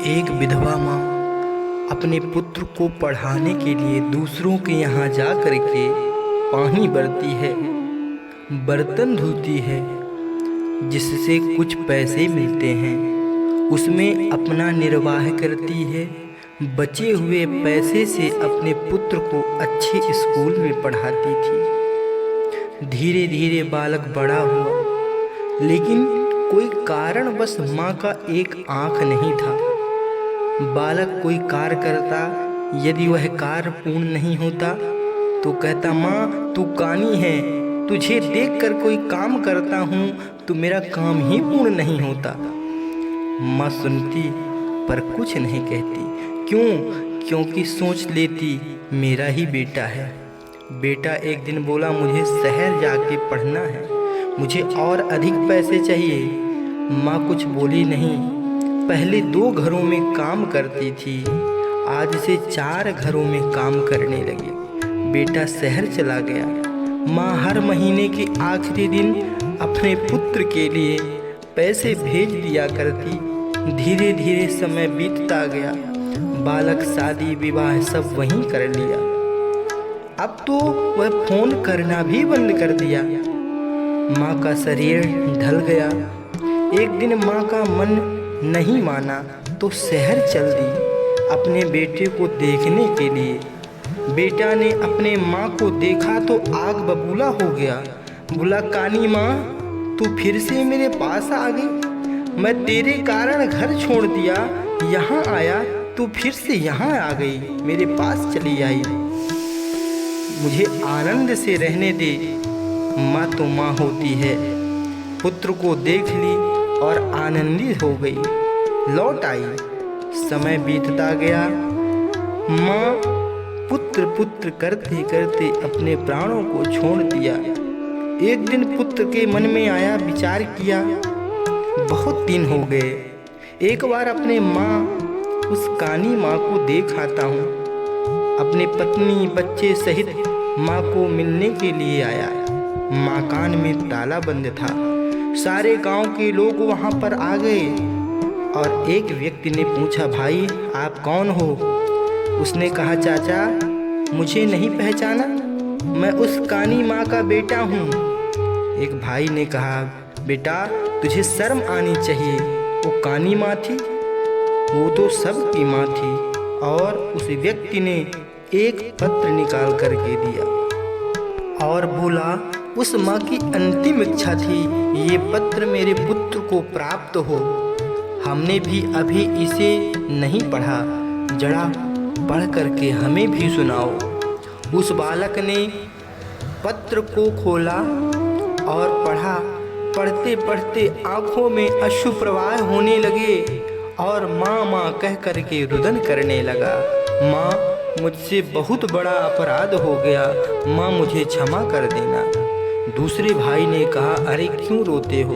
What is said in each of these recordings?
एक विधवा माँ अपने पुत्र को पढ़ाने के लिए दूसरों के यहाँ जा कर के पानी भरती है, बर्तन धुलती है, जिससे कुछ पैसे मिलते हैं। उसमें अपना निर्वाह करती है। बचे हुए पैसे से अपने पुत्र को अच्छे स्कूल में पढ़ाती थी। धीरे धीरे बालक बड़ा हुआ, लेकिन कोई कारणवश माँ का एक आँख नहीं था। बालक कोई कार्य करता, यदि वह कार्य पूर्ण नहीं होता तो कहता, माँ तू कानी है, तुझे देखकर कोई काम करता हूँ तो मेरा काम ही पूर्ण नहीं होता। माँ सुनती पर कुछ नहीं कहती। क्यों? क्योंकि सोच लेती मेरा ही बेटा है। बेटा एक दिन बोला, मुझे शहर जाके पढ़ना है, मुझे और अधिक पैसे चाहिए। माँ कुछ बोली नहीं। पहले 2 घरों में काम करती थी, आज से 4 घरों में काम करने लगी। बेटा शहर चला गया। माँ हर महीने के आखिरी दिन अपने पुत्र के लिए पैसे भेज दिया करती। धीरे धीरे समय बीतता गया। बालक शादी विवाह सब वहीं कर लिया। अब तो वह फोन करना भी बंद कर दिया। माँ का शरीर ढल गया। एक दिन माँ का मन नहीं माना तो शहर चल दी अपने बेटे को देखने के लिए। बेटा ने अपने माँ को देखा तो आग बबूला हो गया। बोला, कानी माँ तू फिर से मेरे पास आ गई। मैं तेरे कारण घर छोड़ दिया, यहाँ आया, तू फिर से यहाँ आ गई, मेरे पास चली आई। मुझे आनंद से रहने दे। माँ तो माँ होती है। पुत्र को देख ली और आनंदित हो गई, लौट आई। समय बीतता गया। माँ पुत्र पुत्र करते करते अपने प्राणों को छोड़ दिया। एक दिन पुत्र के मन में आया, विचार किया, बहुत दिन हो गए, एक बार अपने माँ उस कानी माँ को देख आता हूँ। अपने पत्नी बच्चे सहित माँ को मिलने के लिए आया। मकान में ताला बंद था। सारे गांव के लोग वहां पर आ गए और एक व्यक्ति ने पूछा, भाई आप कौन हो? उसने कहा, चाचा मुझे नहीं पहचाना, मैं उस कानी माँ का बेटा हूँ। एक भाई ने कहा, बेटा तुझे शर्म आनी चाहिए, वो कानी माँ थी, वो तो सबकी माँ थी। और उस व्यक्ति ने एक पत्र निकाल करके दिया और बोला, उस माँ की अंतिम इच्छा थी ये पत्र मेरे पुत्र को प्राप्त हो। हमने भी अभी इसे नहीं पढ़ा, जरा पढ़ करके हमें भी सुनाओ। उस बालक ने पत्र को खोला और पढ़ा। पढ़ते पढ़ते आंखों में अश्रु प्रवाह होने लगे और माँ माँ कह करके रुदन करने लगा। माँ मुझसे बहुत बड़ा अपराध हो गया, माँ मुझे क्षमा कर देना। दूसरे भाई ने कहा, अरे क्यों रोते हो,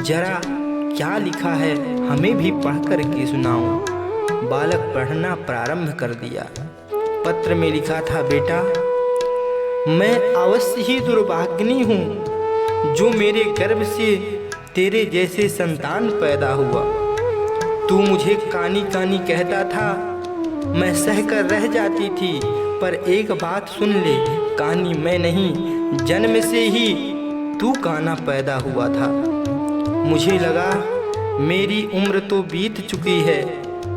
जरा क्या लिखा है हमें भी पढ़ कर के सुनाओ। बालक पढ़ना प्रारंभ कर दिया। पत्र में लिखा था, बेटा मैं अवश्य ही दुर्भाग्यनी हूँ जो मेरे गर्भ से तेरे जैसे संतान पैदा हुआ। तू मुझे कानी कानी कहता था, मैं सहकर रह जाती थी, पर एक बात सुन ले, कानी मैं नहीं, जन्म से ही तू काना पैदा हुआ था। मुझे लगा मेरी उम्र तो बीत चुकी है,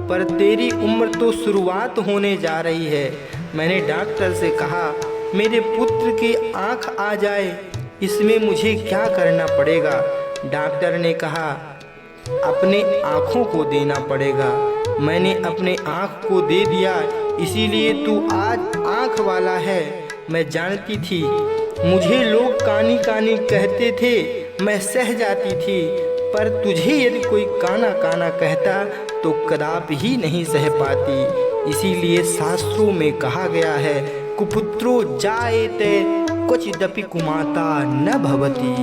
पर तेरी उम्र तो शुरुआत होने जा रही है। मैंने डॉक्टर से कहा मेरे पुत्र की आँख आ जाए, इसमें मुझे क्या करना पड़ेगा? डॉक्टर ने कहा अपने आँखों को देना पड़ेगा। मैंने अपने आँख को दे दिया, इसीलिए तू आज आँख वाला है। मैं जानती थी, मुझे लोग कानी कानी कहते थे, मैं सह जाती थी, पर तुझे यदि कोई काना काना कहता तो कदापि ही नहीं सह पाती। इसीलिए शास्त्रों में कहा गया है, कुपुत्रो जायते क्वचिदपि कुमाता न भवति।